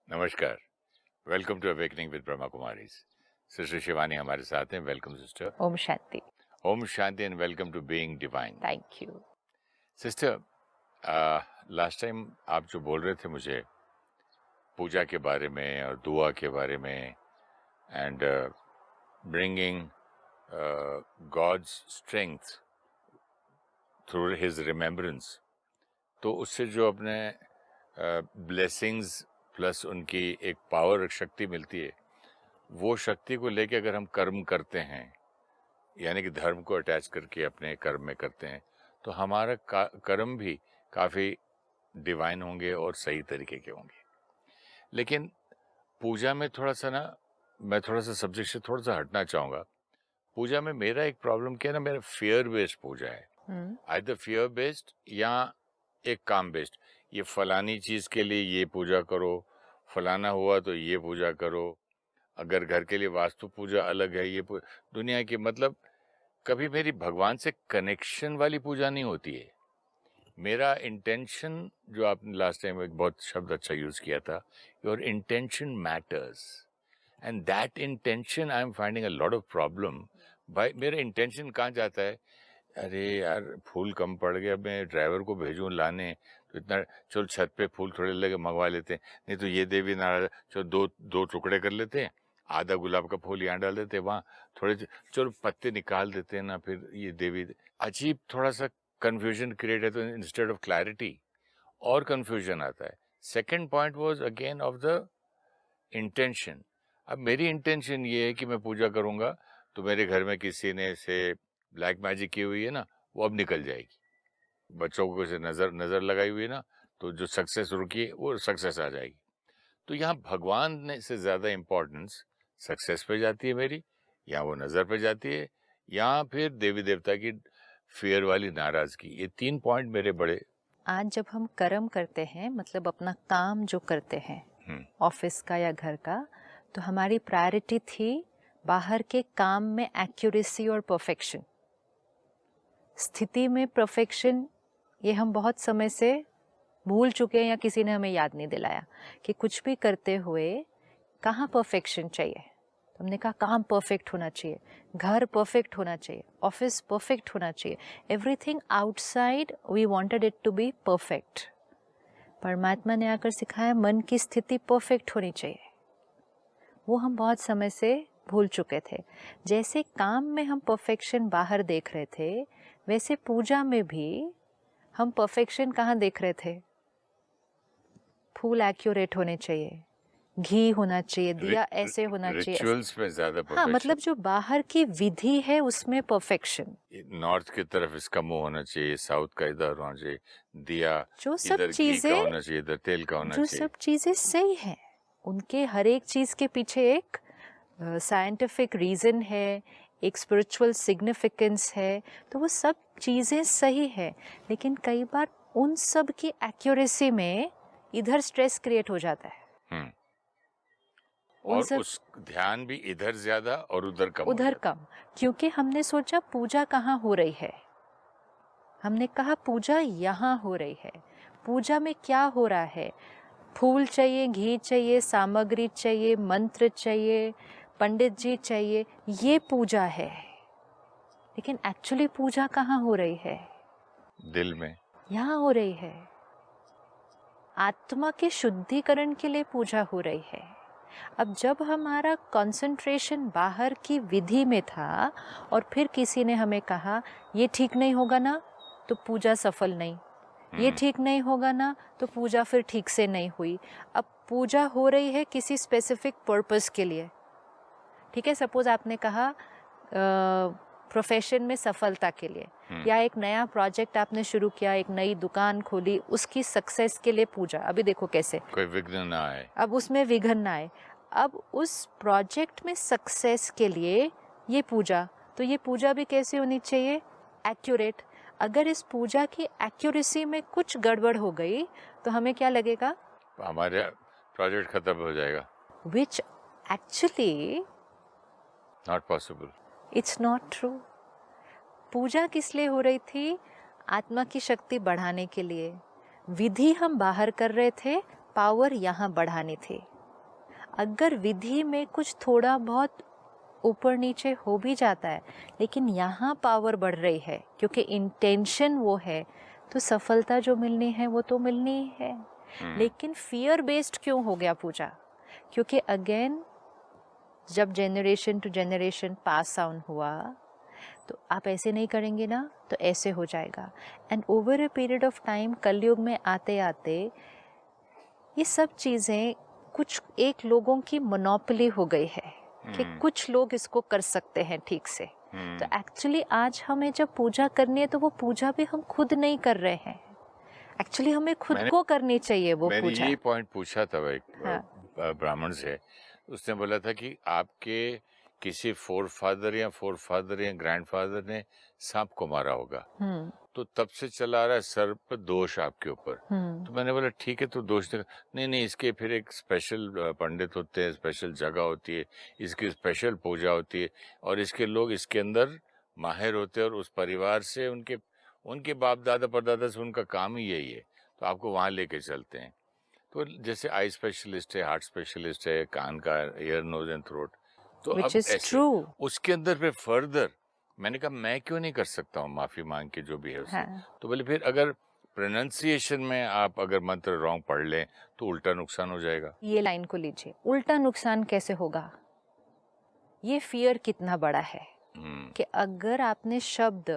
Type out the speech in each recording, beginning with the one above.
नमस्कार। Welcome to awakening with Brahma Kumaris. Sister Shivani हमारे साथ हैं। Welcome sister. ओम शांति। ओम शांति and welcome to being divine. Thank you. Sister, last time आप जो बोल रहे थे मुझे पूजा के बारे में और दुआ के बारे में and bringing God's strength through his remembrance, तो उससे जो अपने ब्लेसिंग्स प्लस उनकी एक पावर, एक शक्ति मिलती है, वो शक्ति को लेके अगर हम कर्म करते हैं, यानी कि धर्म को अटैच करके अपने कर्म में करते हैं, तो हमारा कर्म भी काफ़ी डिवाइन होंगे और सही तरीके के होंगे। लेकिन पूजा में थोड़ा सा ना, मैं थोड़ा सा सब्जेक्ट से थोड़ा सा हटना चाहूँगा। पूजा में मेरा एक प्रॉब्लम क्या है ना, मेरा फियर बेस्ड पूजा है। आइदर फियर बेस्ड या एक काम बेस्ड। ये फलानी चीज़ के लिए ये पूजा करो, फलाना हुआ तो ये पूजा करो, अगर घर के लिए वास्तु पूजा अलग है, ये दुनिया की, मतलब कभी मेरी भगवान से कनेक्शन वाली पूजा नहीं होती है। मेरा इंटेंशन, जो आपने लास्ट टाइम एक बहुत शब्द अच्छा यूज किया था, your intention matters, and that intention I am finding a lot of problem. भाई मेरा इंटेंशन कहाँ जाता है, अरे यार फूल कम पड़ गया, मैं ड्राइवर को भेजूं लाने, तो इतना चलो छत पे फूल थोड़े लगे मंगवा लेते हैं, नहीं तो ये देवी नाराज, चलो दो दो टुकड़े कर लेते हैं, आधा गुलाब का फूल यहाँ डाल देते हैं, वहाँ थोड़े चलो पत्ते निकाल देते हैं ना, फिर ये देवी। अजीब थोड़ा सा कन्फ्यूजन क्रिएट है, तो इंस्टेड ऑफ क्लैरिटी और कन्फ्यूजन आता है। Second point was again of the intention. अब मेरी इंटेंशन ये है कि मैं पूजा करूंगा तो मेरे घर में किसी ने से ब्लैक मैजिक की हुई है ना, वो अब निकल जाएगी। बच्चों को से नजर लगाई हुई है ना, तो जो सक्सेस रुकी है वो सक्सेस आ जाएगी। तो यहाँ भगवान ने से ज्यादा इम्पोर्टेंस सक्सेस पे जाती है मेरी, या वो नजर पे जाती है, या फिर देवी देवता की फियर वाली नाराजगी। ये 3 पॉइंट मेरे बड़े। आज जब हम कर्म करते हैं, मतलब अपना काम जो करते हैं ऑफिस का या घर का, तो हमारी प्रायोरिटी थी बाहर के काम में एक्यूरेसी और परफेक्शन। स्थिति में परफेक्शन ये हम बहुत समय से भूल चुके हैं, या किसी ने हमें याद नहीं दिलाया कि कुछ भी करते हुए कहाँ परफेक्शन चाहिए। तो हमने कहा काम परफेक्ट होना चाहिए, घर परफेक्ट होना चाहिए, ऑफिस परफेक्ट होना चाहिए, everything outside we wanted it to be perfect. परमात्मा ने आकर सिखाया मन की स्थिति परफेक्ट होनी चाहिए। वो हम बहुत समय से भूल चुके थे। जैसे काम में हम परफेक्शन बाहर देख रहे थे, वैसे पूजा में भी हम परफेक्शन कहाँ देख रहे थे? फूल एक्यूरेट होने चाहिए, घी होना चाहिए, दिया ऐसे होना चाहिए, रिचुअल्स में ज्यादा परफेक्शन। हाँ, मतलब जो बाहर की विधि है उसमें परफेक्शन। नॉर्थ की तरफ इसका मुंह होना चाहिए, साउथ का इधर होना चाहिए, दिया जो सब इधर घी का होना चाहिए, इधर तेल का होना जो चाहिए। सब चीजें सही है, उनके हर एक चीज के पीछे एक साइंटिफिक रीजन है, एक स्पिरिचुअल सिग्निफिकेंस है, तो वो सब चीजें सही है। लेकिन कई बार उन सब की एक्यूरेसी में इधर स्ट्रेस क्रिएट हो जाता है। और उस ध्यान भी इधर ज्यादा और उधर कम, उधर कम, क्योंकि हमने सोचा पूजा कहाँ हो रही है। हमने कहा पूजा यहाँ हो रही है। पूजा में क्या हो रहा है? फूल चाहिए, घी चाहिए, सामग्री चाहिए, मंत्र चाहिए, पंडित जी चाहिए, ये पूजा है। लेकिन एक्चुअली पूजा कहाँ हो रही है? दिल में, यहाँ हो रही है। आत्मा के शुद्धिकरण के लिए पूजा हो रही है। अब जब हमारा कंसंट्रेशन बाहर की विधि में था और फिर किसी ने हमें कहा ये ठीक नहीं होगा ना, तो पूजा सफल नहीं, ये ठीक नहीं होगा ना, तो पूजा फिर ठीक से नहीं हुई। अब पूजा हो रही है किसी स्पेसिफिक पर्पस के लिए। ठीक है, सपोज आपने कहा प्रोफेशन में सफलता के लिए, या एक नया प्रोजेक्ट आपने शुरू किया, एक नई दुकान खोली, उसकी सक्सेस के लिए पूजा। अभी देखो कैसे कोई विघ्न ना आए, अब उसमें विघ्न ना आए। अब उस प्रोजेक्ट में सक्सेस के लिए ये पूजा, तो ये पूजा भी कैसी होनी चाहिए? एक्यूरेट। अगर इस पूजा की एक्यूरेसी में कुछ गड़बड़ हो गई तो हमें क्या लगेगा? हमारे प्रोजेक्ट खत्म हो जाएगा। Which actually not possible, it's not true. पूजा किस लिए हो रही थी? आत्मा की शक्ति बढ़ाने के लिए। विधि हम बाहर कर रहे थे, पावर यहाँ बढ़ानी थी। अगर विधि में कुछ थोड़ा बहुत ऊपर नीचे हो भी जाता है, लेकिन यहाँ पावर बढ़ रही है क्योंकि इंटेंशन वो है, तो सफलता जो मिलनी है वो तो मिलनी ही है। लेकिन फियर बेस्ड क्यों हो गया पूजा? क्योंकि अगेन जब generation to generation pass on हुआ, तो आप ऐसे नहीं करेंगे ना तो ऐसे हो जाएगा। And over a period of time, कलयुग में आते आते ये सब चीज़ें कुछ एक लोगों की मोनोपोली हो गई है कि कुछ लोग इसको कर सकते हैं ठीक से। तो एक्चुअली आज हमें जब पूजा करनी है तो वो पूजा भी हम खुद नहीं कर रहे हैं, एक्चुअली हमें खुद को करनी चाहिए वो पूजा। मैंने ये पॉइंट पूछा था एक हाँ। ब्राह्मण से, उसने बोला था कि आपके किसी फोर फादर या ग्रैंडफादर ने सांप को मारा होगा, तो तब से चला आ रहा है सर्प दोष आपके ऊपर। तो मैंने बोला ठीक है, तो दोष नहीं, इसके फिर एक स्पेशल पंडित होते हैं, स्पेशल जगह होती है, इसकी स्पेशल पूजा होती है, और इसके लोग इसके अंदर माहिर होते हैं, और उस परिवार से उनके बाप दादा परदादा से उनका काम ही यही है, तो आपको वहाँ लेके चलते हैं। तो जैसे आई स्पेशलिस्ट है, हार्ट स्पेशलिस्ट है, कान का, ईयर नोज एंड थ्रोट, तो Which अब is ऐसे true. उसके अंदर फिर फर्दर मैंने कहा मैं क्यों नहीं कर सकता हूँ माफी मांग के जो भी है उससे। हाँ। तो बोले फिर अगर प्रोनाउंसिएशन में आप अगर मंत्र रॉन्ग पढ़ लें तो उल्टा नुकसान हो जाएगा। ये लाइन को लीजिए, उल्टा नुकसान कैसे होगा? ये फियर कितना बड़ा है कि अगर आपने शब्द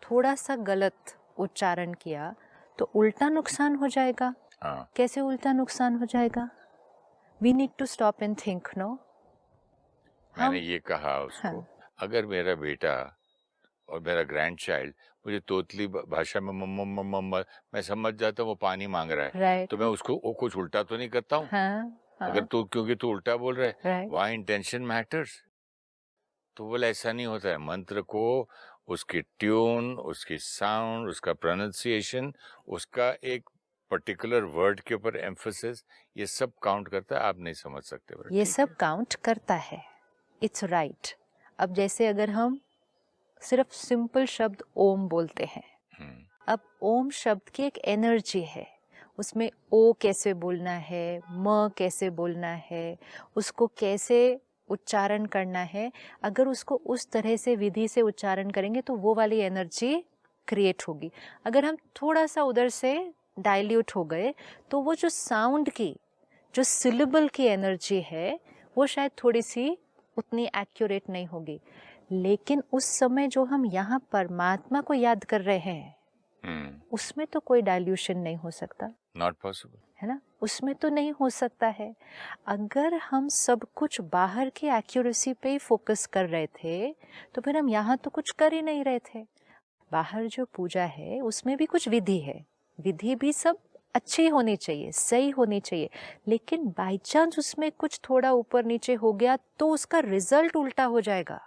थोड़ा सा गलत उच्चारण किया तो उल्टा नुकसान हो जाएगा। हाँ। कैसे उल्टा नुकसान हो जाएगा? We need to stop and think. No, मैंने ये कहा उसको, हाँ। अगर मेरा बेटा और मेरा ग्रैंड चाइल्ड मुझे तोतली भाषा में मम्मा मैं समझ जाता हूँ वो पानी मांग रहा है, Right. तो मैं उसको वो कुछ उल्टा तो नहीं करता हूँ। हाँ, अगर तू क्योंकि तू उल्टा बोल रहा है, Right. वहाँ इंटेंशन मैटर्स। तो बोला ऐसा नहीं होता है, मंत्र को उसकी ट्यून, उसकी साउंड, उसका प्रोनाउंसिएशन, उसका एक पर्टिकुलर वर्ड के ऊपर एम्फोसिस, ये सब काउंट करता है। आप नहीं समझ सकते। ये सब काउंट करता है, इट्स राइट। अब जैसे अगर हम सिर्फ सिंपल शब्द ओम बोलते हैं, अब ओम शब्द की एक एनर्जी है, उसमें ओ कैसे बोलना है, म कैसे बोलना है, उसको कैसे उच्चारण करना है, अगर उसको उस तरह से विधि से उच्चारण करेंगे तो वो वाली एनर्जी क्रिएट होगी। अगर हम थोड़ा सा उधर से डाइल्यूट हो गए तो वो जो साउंड की, जो सिलेबल की एनर्जी है, वो शायद थोड़ी सी उतनी एक्यूरेट नहीं होगी। लेकिन उस समय जो हम यहाँ परमात्मा को याद कर रहे हैं, उसमें तो कोई डाइल्यूशन नहीं हो सकता। नॉट पॉसिबल, है ना, उसमें तो नहीं हो सकता है। अगर हम सब कुछ बाहर की एक्यूरेसी पे ही फोकस कर रहे थे तो फिर हम यहाँ तो कुछ कर ही नहीं रहे थे। बाहर जो पूजा है उसमें भी कुछ विधि है, विधि भी सब अच्छी होनी चाहिए, सही होनी चाहिए, लेकिन बाई चांस उसमें कुछ थोड़ा ऊपर नीचे हो गया तो उसका रिजल्ट उल्टा हो जाएगा।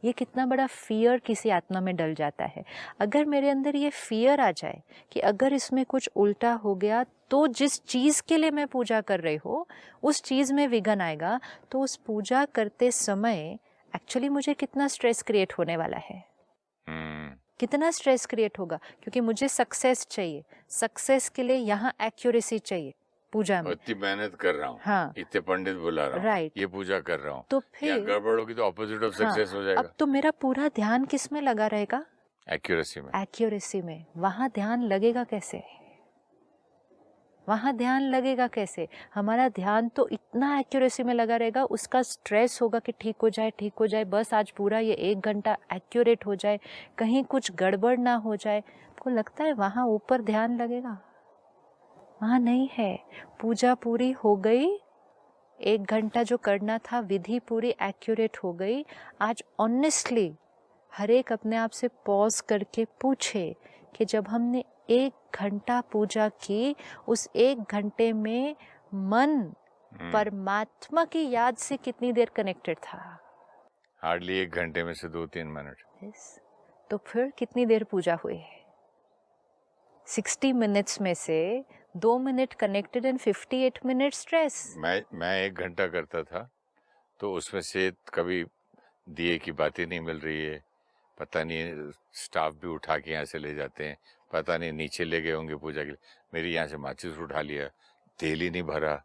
ये कितना बड़ा फियर किसी आत्मा में डल जाता है। अगर मेरे अंदर ये फियर आ जाए कि अगर इसमें कुछ उल्टा हो गया तो जिस चीज़ के लिए मैं पूजा कर रही हूँ उस चीज़ में विघ्न आएगा, तो उस पूजा करते समय एक्चुअली मुझे कितना स्ट्रेस क्रिएट होने वाला है। कितना स्ट्रेस क्रिएट होगा, क्योंकि मुझे सक्सेस चाहिए, सक्सेस के लिए यहाँ एक्यूरेसी चाहिए पूजा में। इतनी मेहनत कर रहा हूँ, हाँ, इतने पंडित बुला रहा हूँ, राइट, ये पूजा कर रहा हूँ, तो फिर गड़बड़ होगी तो ऑपोजिट ऑफ सक्सेस हो जाएगा। अब तो मेरा पूरा ध्यान किस में लगा रहेगा? एक्यूरेसी में। एक्यूरेसी में। वहाँ ध्यान लगेगा कैसे? वहाँ ध्यान लगेगा कैसे? हमारा ध्यान तो इतना एक्यूरेसी में लगा रहेगा, उसका स्ट्रेस होगा कि ठीक हो जाए, ठीक हो जाए, बस आज पूरा ये 1 घंटा एक्यूरेट हो जाए, कहीं कुछ गड़बड़ ना हो जाए। आपको लगता है वहाँ ऊपर ध्यान लगेगा? वहाँ नहीं है। पूजा पूरी हो गई, 1 घंटा जो करना था विधि पूरी एक्यूरेट हो गई। आज ऑनेस्टली हर एक अपने आप से पॉज करके पूछे कि जब हमने 1 घंटा पूजा की, उस 1 घंटे में मन परमात्मा की याद से कितनी देर कनेक्टेड था? हार्डली 1 घंटे में से 2-3 मिनट। yes. तो फिर कितनी देर पूजा हुई? 60 मिनट्स में से 2 minute connected and 58 minute stress. मैं 1 घंटा करता था तो उसमें से कभी दिए की बातें नहीं मिल रही है, पता नहीं स्टाफ भी उठा के यहाँ से ले जाते हैं, पता नहीं नीचे ले गए होंगे पूजा के लिए, मेरी यहाँ से माचिस उठा लिया, तेल ही नहीं भरा,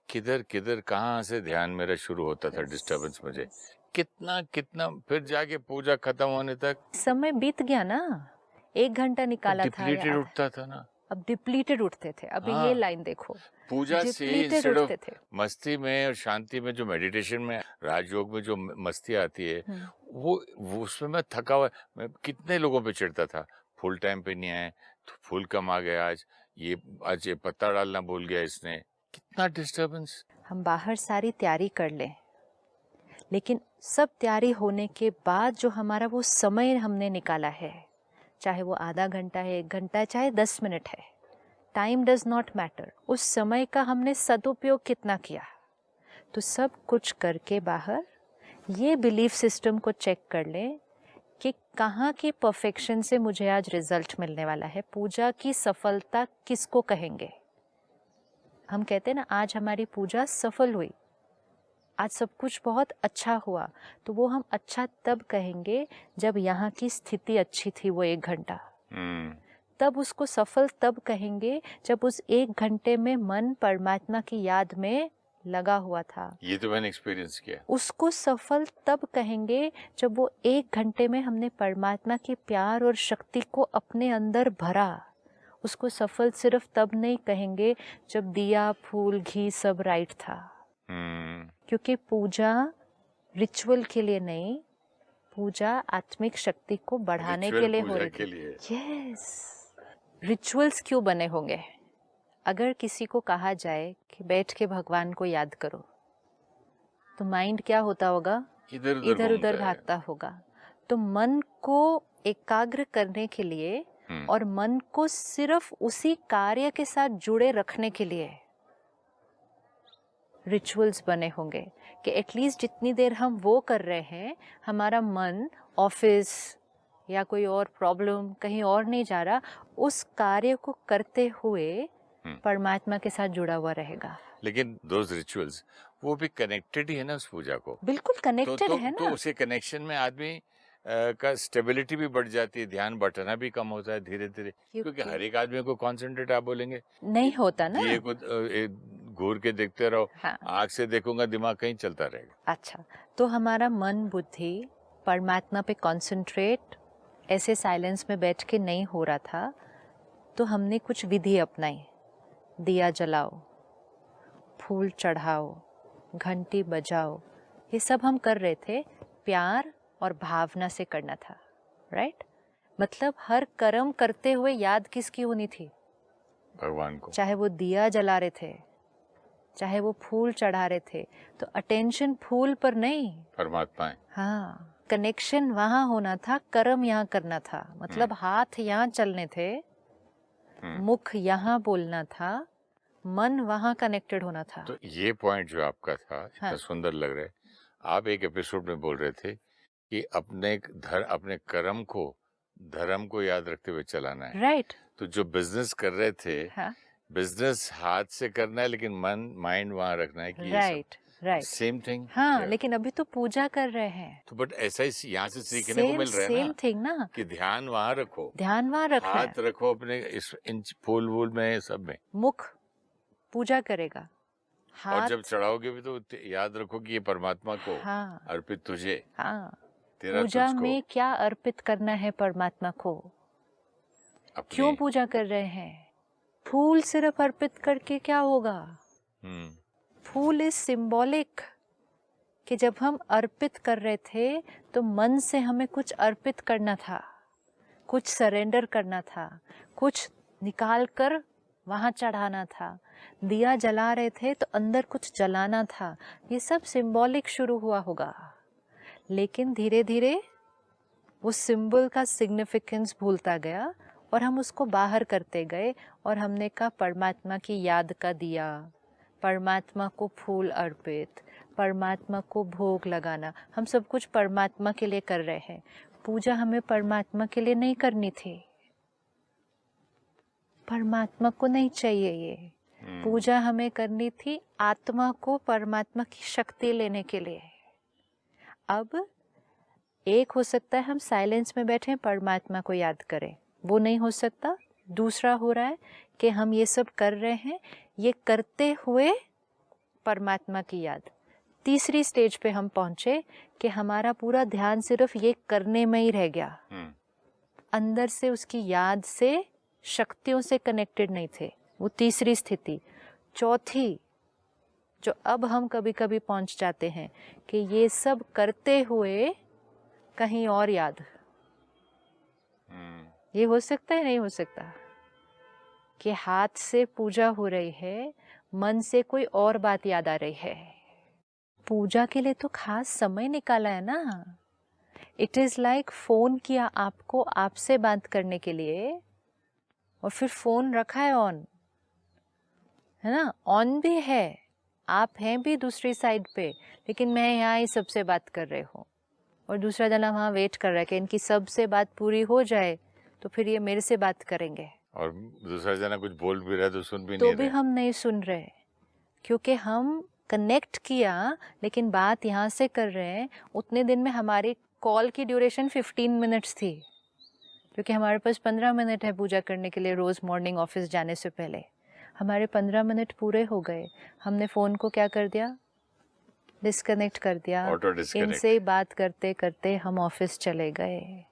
किधर किधर कहाँ से ध्यान मेरा शुरू होता था, डिस्टरबेंस मुझे कितना कितना, फिर जाके पूजा खत्म होने तक समय बीत गया ना, 1 घंटा निकाला था या डिप्लीटेड उठता था ना। अब डिप्लीटेड उठते थे। अभी ये हाँ, लाइन देखो, पूजा से डिप्लीटेड इंस्टेड ऑफ उठते थे। मस्ती में और शांति में, जो मेडिटेशन में, राजयोग में जो मस्ती आती है, वो उसमें मैं थका हुआ, मैं कितने लोगों पे चिढ़ता था, फुल टाइम पे नहीं आए तो फूल कम आ गया, आज ये पत्ता डालना भूल गया इसने, कितना डिस्टरबेंस। हम बाहर सारी तैयारी कर लें, लेकिन सब तैयारी होने के बाद जो हमारा वो समय हमने निकाला है, चाहे वो आधा घंटा है, 1 घंटा है, चाहे 10 मिनट है, टाइम डज नॉट मैटर, उस समय का हमने सदुपयोग कितना किया। तो सब कुछ करके बाहर ये बिलीफ सिस्टम को चेक कर लें कि कहाँ की परफेक्शन से मुझे आज रिजल्ट मिलने वाला है। पूजा की सफलता किसको कहेंगे? हम कहते हैं ना, आज हमारी पूजा सफल हुई, आज सब कुछ बहुत अच्छा हुआ, तो वो हम अच्छा तब कहेंगे जब यहाँ की स्थिति अच्छी थी वो 1 घंटा। तब उसको सफल तब कहेंगे जब उस 1 घंटे में मन परमात्मा की याद में लगा हुआ था। ये तो मैंने एक्सपीरियंस किया। उसको सफल तब कहेंगे जब वो 1 घंटे में हमने परमात्मा के प्यार और शक्ति को अपने अंदर भरा। उसको सफल सिर्फ तब नहीं कहेंगे जब दिया, फूल, घी सब राइट था। क्योंकि पूजा रिचुअल के लिए नहीं, पूजा आत्मिक शक्ति को बढ़ाने के लिए हो रही थी। यस, रिचुअल्स क्यों बने होंगे? अगर किसी को कहा जाए कि बैठ के भगवान को याद करो, तो माइंड क्या होता होगा? इधर उधर भागता होगा। तो मन को एकाग्र करने के लिए और मन को सिर्फ उसी कार्य के साथ जुड़े रखने के लिए रिचुअल्स बने होंगे कि एटलीस्ट जितनी देर हम वो कर रहे हैं, हमारा मन ऑफिस या कोई और प्रॉब्लम कहीं और नहीं जा रहा, उस कार्य को करते हुए परमात्मा के साथ जुड़ा हुआ रहेगा। लेकिन दोज रिचुअल्स वो भी कनेक्टेड ही है ना उस पूजा को। बिल्कुल कनेक्टेड है ना। तो उसी कनेक्शन में आदमी का स्टेबिलिटी भी बढ़ जाती है, ध्यान बटना भी कम होता है धीरे धीरे, क्योंकि हर एक आदमी को कॉन्सेंट्रेट आप बोलेंगे नहीं होता ना। ये को घूर के देखते रहो, हाँ। आँख से देखूंगा दिमाग कहीं चलता रहेगा। अच्छा, तो हमारा मन बुद्धि परमात्मा पे कॉन्सेंट्रेट ऐसे साइलेंस में बैठ के नहीं हो रहा था, तो हमने कुछ विधि अपनाई। दिया जलाओ, फूल चढ़ाओ, घंटी बजाओ, ये सब हम कर रहे थे, प्यार और भावना से करना था, राइट? मतलब हर कर्म करते हुए याद किसकी होनी थी? भगवान को। चाहे वो दिया जला रहे थे, चाहे वो फूल चढ़ा रहे थे, तो अटेंशन फूल पर नहीं, परमात्मा है। हाँ, कनेक्शन वहां होना था, कर्म यहाँ करना था। मतलब हाथ यहाँ चलने थे, मुख यहाँ बोलना था, मन वहाँ कनेक्टेड होना था। तो ये पॉइंट जो आपका था, इतना सुंदर लग रहा है। आप एक एपिसोड में बोल रहे थे कि अपने कर्म को धर्म को याद रखते हुए चलाना है, राइट? तो जो बिजनेस कर रहे थे, बिजनेस हाथ से करना है, लेकिन माइंड वहाँ रखना है कि राइट, सेम थिंग। हाँ, लेकिन अभी तो पूजा कर रहे हैं, तो बट ऐसा ही यहाँ से सीखने को मिल रहा है ना, सेम थिंग ना, कि ध्यान वहाँ रखो, ध्यान वहाँ रखना, हाथ रखो अपने इन फूल वूल में, सब में, मुख पूजा करेगा, हाथ, और जब चढ़ाओगे भी तो याद रखो कि ये परमात्मा को अर्पित तुझे। तेरा पूजा में क्या अर्पित करना है परमात्मा को? क्यों पूजा कर रहे हैं? फूल सिर्फ अर्पित करके क्या होगा? फूल इज सिंबॉलिक, कि जब हम अर्पित कर रहे थे तो मन से हमें कुछ अर्पित करना था, कुछ सरेंडर करना था, कुछ निकाल कर वहां चढ़ाना था। दिया जला रहे थे तो अंदर कुछ जलाना था। ये सब सिंबॉलिक शुरू हुआ होगा, लेकिन धीरे धीरे वो सिंबल का सिग्निफिकेंस भूलता गया और हम उसको बाहर करते गए, और हमने कहा परमात्मा की याद का दिया, परमात्मा को फूल अर्पित, परमात्मा को भोग लगाना। हम सब कुछ परमात्मा के लिए कर रहे हैं। पूजा हमें परमात्मा के लिए नहीं करनी थी, परमात्मा को नहीं चाहिए ये। पूजा हमें करनी थी आत्मा को परमात्मा की शक्ति लेने के लिए। अब एक हो सकता है हम साइलेंस में बैठे परमात्मा को याद करें, वो नहीं हो सकता। दूसरा हो रहा है कि हम ये सब कर रहे हैं, ये करते हुए परमात्मा की याद। तीसरी स्टेज पे हम पहुंचे कि हमारा पूरा ध्यान सिर्फ ये करने में ही रह गया, अंदर से उसकी याद से, शक्तियों से कनेक्टेड नहीं थे। वो तीसरी स्थिति। चौथी जो अब हम कभी कभी पहुंच जाते हैं कि ये सब करते हुए कहीं और याद। ये हो सकता है, नहीं हो सकता कि हाथ से पूजा हो रही है, मन से कोई और बात याद आ रही है। पूजा के लिए तो खास समय निकाला है ना। इट इज लाइक फोन किया आपको आपसे बात करने के लिए और फिर फोन रखा है ऑन, है ना, ऑन भी है, आप हैं भी दूसरी साइड पे, लेकिन मैं यहाँ ही सबसे बात कर रही हूँ और दूसरा जना वहाँ वेट कर रहा है कि इनकी सबसे बात पूरी हो जाए तो फिर ये मेरे से बात करेंगे, और दूसरा जना कुछ बोल भी रहा है तो सुन भी तो नहीं भी रहे। हम नहीं सुन रहे क्योंकि हम कनेक्ट किया लेकिन बात यहाँ से कर रहे हैं। उतने दिन में हमारी कॉल की ड्यूरेशन 15 मिनट्स थी, क्योंकि हमारे पास 15 मिनट है पूजा करने के लिए रोज़ मॉर्निंग ऑफिस जाने से पहले। हमारे 15 मिनट पूरे हो गए, हमने फ़ोन को क्या कर दिया, डिस्कनेक्ट कर दिया। Auto disconnect. इनसे बात करते करते हम ऑफिस चले गए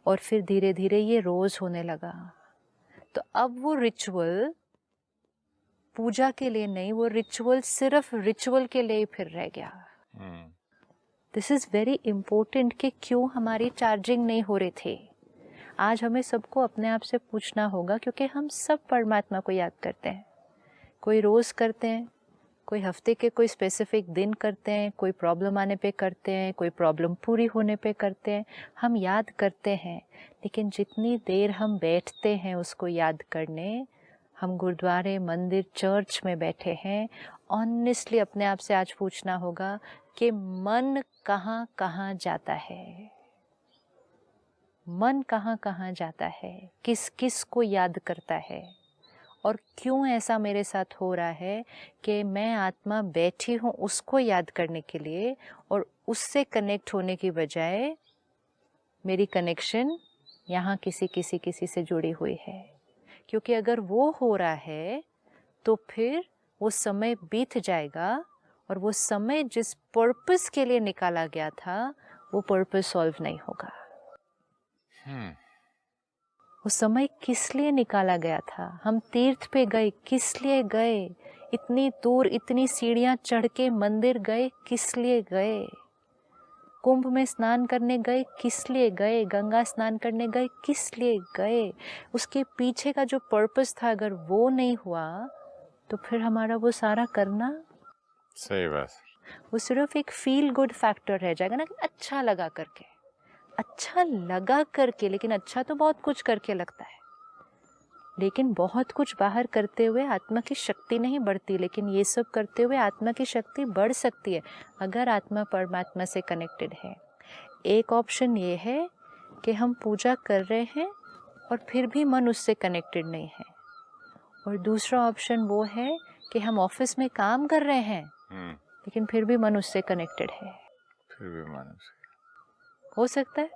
और फिर धीरे धीरे ये रोज़ होने लगा। तो अब वो रिचुअल पूजा के लिए नहीं, वो रिचुअल सिर्फ रिचुअल के लिए ही फिर रह गया। दिस इज़ वेरी इम्पोर्टेंट कि क्यों हमारी चार्जिंग नहीं हो रही थी। आज हमें सबको अपने आप से पूछना होगा, क्योंकि हम सब परमात्मा को याद करते हैं। कोई रोज़ करते हैं, कोई हफ्ते के कोई स्पेसिफिक दिन करते हैं, कोई प्रॉब्लम आने पे करते हैं, कोई प्रॉब्लम पूरी होने पे करते हैं। हम याद करते हैं, लेकिन जितनी देर हम बैठते हैं उसको याद करने, हम गुरुद्वारे, मंदिर, चर्च में बैठे हैं, ऑनेस्टली अपने आप से आज पूछना होगा कि मन कहाँ कहाँ जाता है, मन कहाँ कहाँ जाता है, किस किस को याद करता है, और क्यों ऐसा मेरे साथ हो रहा है कि मैं आत्मा बैठी हूँ उसको याद करने के लिए और उससे कनेक्ट होने की बजाय मेरी कनेक्शन यहाँ किसी से जुड़ी हुई है। क्योंकि अगर वो हो रहा है तो फिर वो समय बीत जाएगा और वो समय जिस पर्पस के लिए निकाला गया था वो पर्पस सॉल्व नहीं होगा। वो समय किस लिए निकाला गया था, हम तीर्थ पे गए किस लिए गए, इतनी दूर इतनी सीढ़ियां चढ़ के मंदिर गए किस लिए गए, कुंभ में स्नान करने गए किस लिए गए, गंगा स्नान करने गए किस लिए गए, उसके पीछे का जो पर्पस था अगर वो नहीं हुआ तो फिर हमारा वो सारा करना, सही बात, वो सिर्फ एक फील गुड फैक्टर रह जाएगा ना, कि अच्छा लगा करके, अच्छा लगा करके। लेकिन अच्छा तो बहुत कुछ करके लगता है, लेकिन बहुत कुछ बाहर करते हुए आत्मा की शक्ति नहीं बढ़ती, लेकिन ये सब करते हुए आत्मा की शक्ति बढ़ सकती है अगर आत्मा परमात्मा से कनेक्टेड है। एक ऑप्शन ये है कि हम पूजा कर रहे हैं और फिर भी मन उससे कनेक्टेड नहीं है, और दूसरा ऑप्शन वो है कि हम ऑफिस में काम कर रहे हैं लेकिन फिर भी मन उससे कनेक्टेड है। फिर भी मन हो सकता है,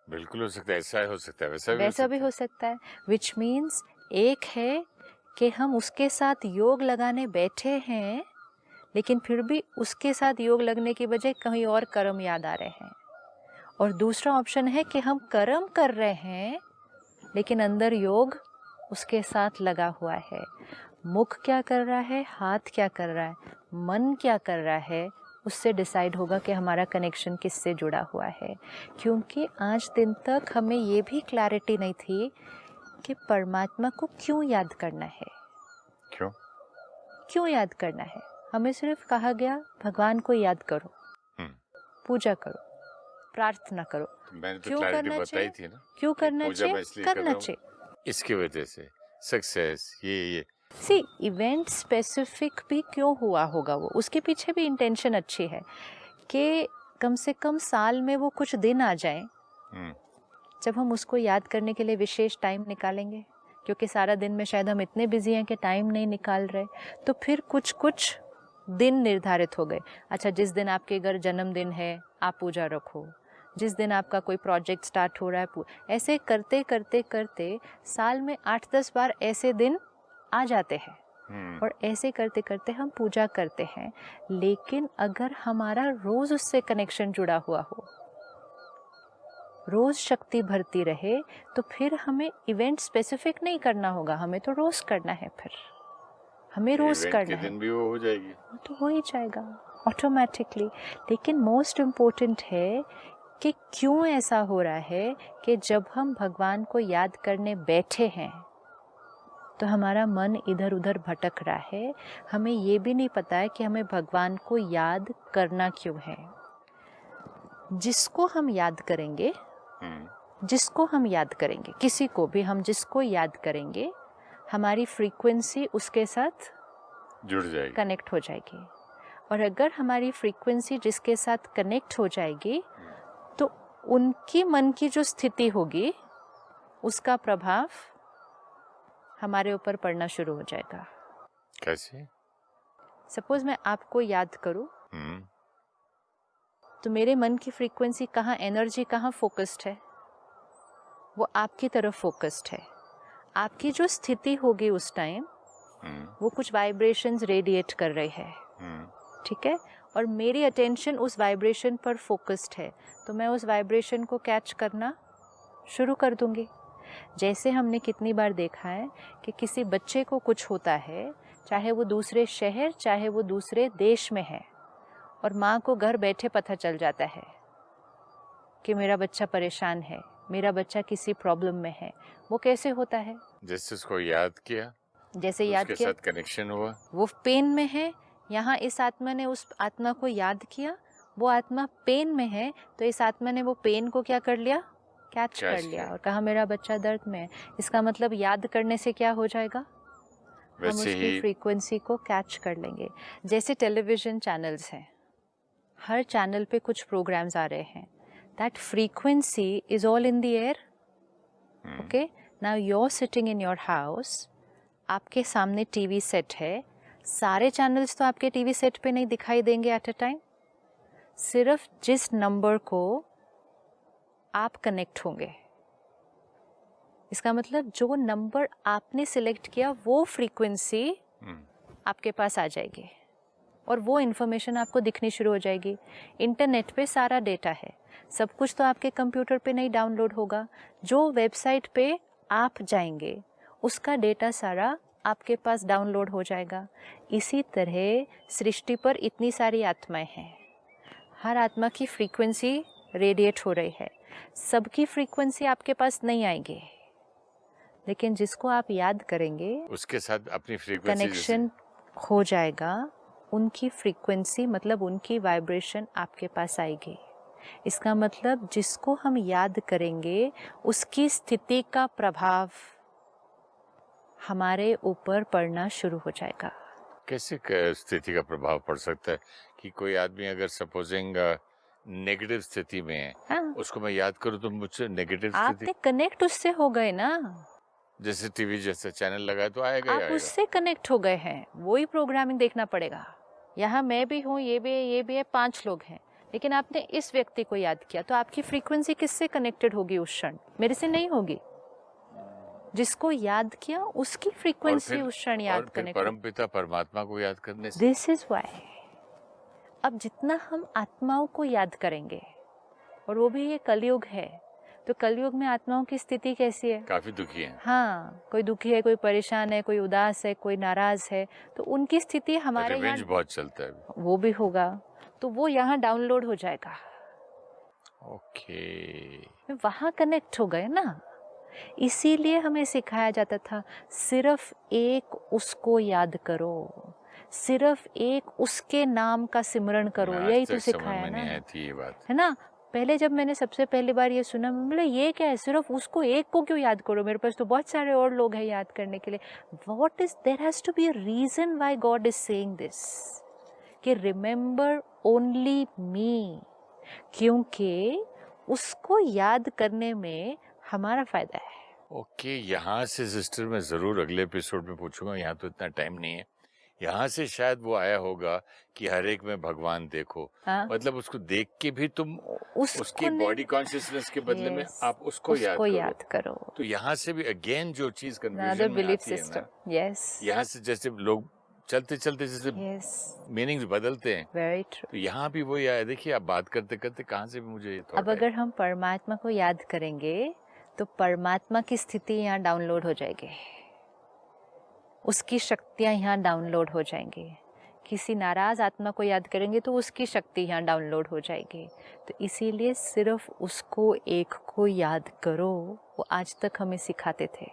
बिल्कुल हो सकता है, ऐसा हो सकता है, वैसा भी हो सकता है। विच मीन्स एक है कि हम उसके साथ योग लगाने बैठे हैं लेकिन फिर भी उसके साथ योग लगने की बजाय कहीं और कर्म याद आ रहे हैं, और दूसरा ऑप्शन है कि हम कर्म कर रहे हैं लेकिन अंदर योग उसके साथ लगा हुआ है। मुख क्या कर रहा है, हाथ क्या कर रहा है, मन क्या कर रहा है, उससे डिसाइड होगा कि हमारा कनेक्शन किससे जुड़ा हुआ है। क्योंकि आज दिन तक हमें ये भी क्लैरिटी नहीं थी कि परमात्मा को क्यों याद करना है, क्यों याद करना है। हमें सिर्फ कहा गया भगवान को याद करो, पूजा करो, प्रार्थना करो। मैंने तो क्यों क्लैरिटी करना बताई चाहिए, थी ना, क्यों करना पूजा मैं चाहिए, इसलिए कर करना रहा हूँ चाहिए। इसकी वजह से, सक्सेस ये सी इवेंट स्पेसिफिक भी क्यों हुआ होगा, वो उसके पीछे भी इंटेंशन अच्छी है कि कम से कम साल में वो कुछ दिन आ जाए जब हम उसको याद करने के लिए विशेष टाइम निकालेंगे, क्योंकि सारा दिन में शायद हम इतने बिजी हैं कि टाइम नहीं निकाल रहे। तो फिर कुछ कुछ दिन निर्धारित हो गए। अच्छा, जिस दिन आपके घर जन्मदिन है आप पूजा रखो, जिस दिन आपका कोई प्रोजेक्ट स्टार्ट हो रहा है, ऐसे करते करते करते साल में 8-10 बार ऐसे दिन आ जाते हैं और ऐसे करते करते हम पूजा करते हैं। लेकिन अगर हमारा रोज उससे कनेक्शन जुड़ा हुआ हो, रोज शक्ति भरती रहे, तो फिर हमें इवेंट स्पेसिफिक नहीं करना होगा, हमें तो रोज करना है। फिर हमें रोज करना है, दिन भी वो हो जाएगी, वो तो हो ही जाएगा ऑटोमेटिकली। लेकिन मोस्ट इम्पोर्टेंट है कि क्यों ऐसा हो रहा है कि जब हम भगवान को याद करने बैठे हैं तो हमारा मन इधर उधर भटक रहा है। हमें ये भी नहीं पता है कि हमें भगवान को याद करना क्यों है। जिसको हम याद करेंगे, जिसको हम याद करेंगे, किसी को भी हम जिसको याद करेंगे, हमारी फ्रीक्वेंसी उसके साथ जुड़ जाएगी, कनेक्ट हो जाएगी। और अगर हमारी फ्रीक्वेंसी जिसके साथ कनेक्ट हो जाएगी तो उनकी मन की जो स्थिति होगी उसका प्रभाव हमारे ऊपर पड़ना शुरू हो जाएगा। कैसे? सपोज मैं आपको याद करूं, तो मेरे मन की फ्रीक्वेंसी कहाँ, एनर्जी कहाँ फोकस्ड है? वो आपकी तरफ फोकस्ड है। आपकी जो स्थिति होगी उस टाइम, वो कुछ वाइब्रेशंस रेडिएट कर रही है, ठीक है? और मेरी अटेंशन उस वाइब्रेशन पर फोकस्ड है, तो मैं उस वाइब्रेशन को कैच करना शुरू कर दूंगी। जैसे हमने कितनी बार देखा है कि किसी बच्चे को कुछ होता है, चाहे वो दूसरे शहर, चाहे वो दूसरे देश में है, और माँ को घर बैठे पता चल जाता है कि मेरा बच्चा परेशान है, मेरा बच्चा किसी प्रॉब्लम में है। वो कैसे होता है? जैसे उसको याद किया, जैसे याद उसके किया, साथ कनेक्शन हुआ, वो पेन में है, यहाँ इस आत्मा ने उस आत्मा को याद किया, वो आत्मा पेन में है, तो इस आत्मा ने वो पेन को क्या कर लिया, कैच कर लिया और कहा मेरा बच्चा दर्द में है। इसका मतलब याद करने से क्या हो जाएगा, हम उसकी फ्रीक्वेंसी को कैच कर लेंगे। जैसे टेलीविजन चैनल्स हैं, हर चैनल पे कुछ प्रोग्राम्स आ रहे हैं, that frequency is all in the air. Okay, now you are sitting in your house, आपके सामने टीवी सेट है, सारे चैनल्स तो आपके टीवी सेट पे नहीं दिखाई देंगे एट अ टाइम, सिर्फ जिस नंबर को आप कनेक्ट होंगे। इसका मतलब जो नंबर आपने सिलेक्ट किया वो फ्रीक्वेंसी आपके पास आ जाएगी और वो इन्फॉर्मेशन आपको दिखनी शुरू हो जाएगी। इंटरनेट पे सारा डेटा है, सब कुछ तो आपके कंप्यूटर पे नहीं डाउनलोड होगा। जो वेबसाइट पे आप जाएंगे उसका डेटा सारा आपके पास डाउनलोड हो जाएगा। इसी तरह सृष्टि पर इतनी सारी आत्माएं हैं, हर आत्मा की फ्रीक्वेंसी रेडिएट हो रही है, सबकी फ्रीक्वेंसी आपके पास नहीं आएगी, लेकिन जिसको आप याद करेंगे उसके साथ अपनी फ्रीक्वेंसी कनेक्शन हो जाएगा, उनकी फ्रीक्वेंसी मतलब उनकी वाइब्रेशन आपके पास आएगी। इसका मतलब जिसको हम याद करेंगे उसकी स्थिति का प्रभाव हमारे ऊपर पड़ना शुरू हो जाएगा। कैसे स्थिति का प्रभाव पड़ सकता है कि कोई आदमी अगर सपोजिंग नेगेटिव स्थिति में है, हाँ, उसको मैं याद करूं तो मुझसे नेगेटिव स्थिति, आपने कनेक्ट उससे हो गए ना, जैसे टीवी जैसे चैनल लगाए तो आएगा, आप उससे कनेक्ट हो गए हैं, वही प्रोग्रामिंग देखना पड़ेगा। यहाँ मैं भी हूँ, ये भी है, ये भी है, 5 लोग हैं, लेकिन आपने इस व्यक्ति को याद किया तो आपकी फ्रीक्वेंसी किससे कनेक्टेड होगी उस क्षण? मेरे से नहीं होगी। जिसको याद किया उसकी फ्रीक्वेंसी उस क्षण याद कनेक्ट। परमपिता परमात्मा को याद करने से दिस इज व्हाई अब जितना हम आत्माओं को याद करेंगे, और वो भी ये कलयुग है, तो कलयुग में आत्माओं की स्थिति कैसी है? काफी दुखी है। हाँ, कोई दुखी है, कोई परेशान है, कोई उदास है, कोई नाराज है, तो उनकी स्थिति हमारे यहाँ बहुत चलता है, वो भी होगा, तो वो यहाँ डाउनलोड हो जाएगा। ओके, वहाँ कनेक्ट हो गए ना। इसीलिए हमें सिखाया जाता था सिर्फ एक उसको याद करो, सिर्फ एक उसके नाम का सिमरण करो, यही तो सिखाया ना, ये बात है ना। पहले जब मैंने सबसे पहली बार ये सुना, मैं बोला ये क्या है, सिर्फ उसको एक को क्यों याद करो, मेरे पास तो बहुत सारे और लोग हैं याद करने के लिए। What is, there has to be a reason why God is saying this, कि रिमेंबर ओनली मी, क्योंकि उसको याद करने में हमारा फायदा है। ओके, यहाँ से सिस्टर मैं जरूर अगले एपिसोड में पूछूंगा, यहाँ तो इतना टाइम नहीं है। यहाँ से शायद वो आया होगा कि हर एक में भगवान देखो। हाँ। मतलब उसको देख के भी तुम उसको उसकी नहीं- बॉडी कॉन्शियसनेस के बदले में Yes, आप उसको याद करो। तो यहाँ से भी अगेन जो चीज Another कंफ्यूजन में belief आती है ना, system. Yes. यहाँ से जैसे लोग चलते चलते जैसे Yes. मीनिंग्स बदलते हैं, Very true. तो यहाँ भी वही आया। देखिए आप बात करते करते कहाँ से भी मुझे ये अब थॉट अगर हम परमात्मा को याद करेंगे तो परमात्मा की स्थिति यहाँ डाउनलोड हो जाएगी, उसकी शक्तियाँ यहाँ डाउनलोड हो जाएंगी। किसी नाराज आत्मा को याद करेंगे तो उसकी शक्ति यहाँ डाउनलोड हो जाएगी। तो इसीलिए सिर्फ उसको एक को याद करो। वो आज तक हमें सिखाते थे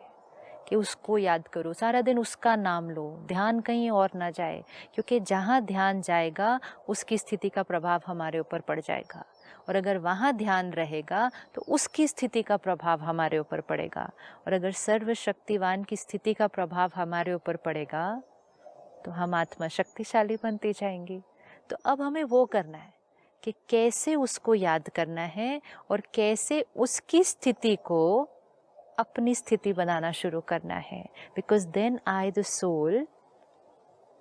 कि उसको याद करो, सारा दिन उसका नाम लो, ध्यान कहीं और ना जाए, क्योंकि जहाँ ध्यान जाएगा उसकी स्थिति का प्रभाव हमारे ऊपर पड़ जाएगा, और अगर वहाँ ध्यान रहेगा तो उसकी स्थिति का प्रभाव हमारे ऊपर पड़ेगा, और अगर सर्वशक्तिवान की स्थिति का प्रभाव हमारे ऊपर पड़ेगा तो हम आत्मा शक्तिशाली बनती जाएंगी। तो अब हमें वो करना है कि कैसे उसको याद करना है और कैसे उसकी स्थिति को अपनी स्थिति बनाना शुरू करना है। Because then I the soul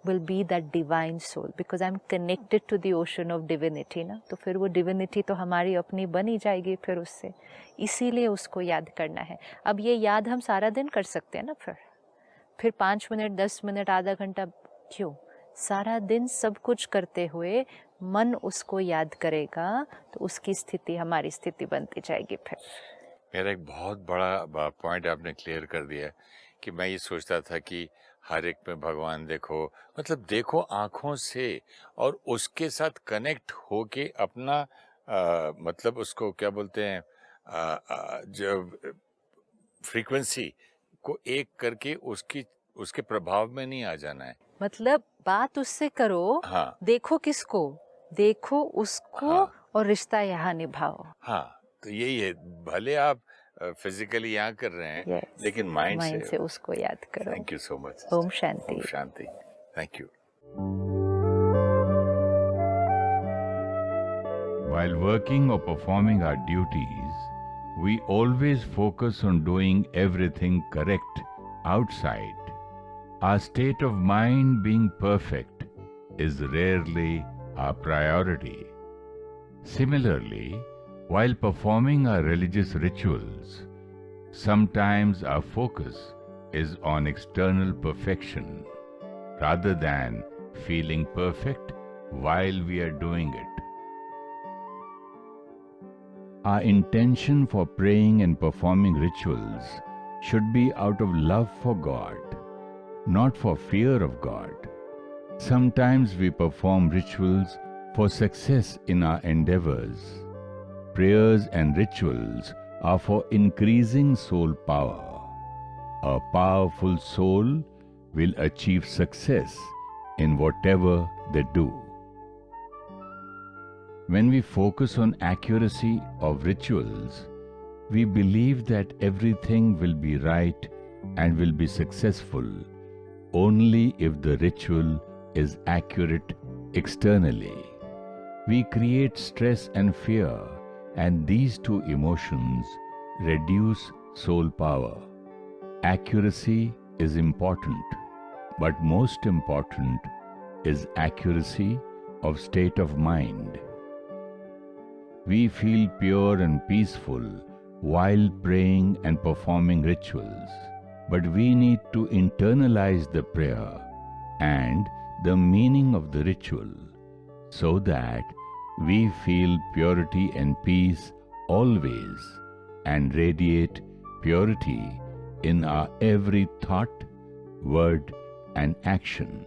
will be that divine soul, because I'm connected to the ocean of divinity ना, तो फिर वो divinity तो हमारी अपनी बनी जाएगी फिर उससे। इसीलिए उसको याद करना है। अब ये याद हम सारा दिन कर सकते हैं ना, फिर 5 मिनट 10 मिनट आधा घंटा क्यों, सारा दिन सब कुछ करते हुए मन उसको याद करेगा तो उसकी स्थिति हमारी स्थिति बनती जाएगी। फिर मेरा एक बहुत बड़ा पॉइंट आपने क्लियर कर दिया कि मैं ये सोचता था कि हर एक में भगवान देखो, मतलब देखो आँखों से, और उसके साथ कनेक्ट होके अपना मतलब उसको क्या बोलते हैं, जो फ्रीक्वेंसी को एक करके उसके प्रभाव में नहीं आ जाना है। मतलब बात उससे करो। हाँ। देखो किसको, देखो उसको। हाँ। और रिश्ता यहाँ निभाओ। हाँ, तो यही है, भले आप फिजिकली यहाँ कर रहे हैं, yes, लेकिन माइंड से उसको याद करो। Thank you so much. ओम शांति। ओम शांति। Thank you. While working or performing our duties, we always focus on doing everything correct outside. Our state of mind being perfect is rarely our priority. Similarly, while performing our religious rituals, sometimes our focus is on external perfection rather than feeling perfect while we are doing it. Our intention for praying and performing rituals should be out of love for God, not for fear of God. Sometimes we perform rituals for success in our endeavors. Prayers and rituals are for increasing soul power. A powerful soul will achieve success in whatever they do. When we focus on accuracy of rituals, we believe that everything will be right and will be successful only if the ritual is accurate externally. We create stress and fear, and these two emotions reduce soul power. Accuracy is important, but most important is accuracy of state of mind. We feel pure and peaceful while praying and performing rituals, but we need to internalize the prayer and the meaning of the ritual so that we feel purity and peace always and radiate purity in our every thought, word, and action.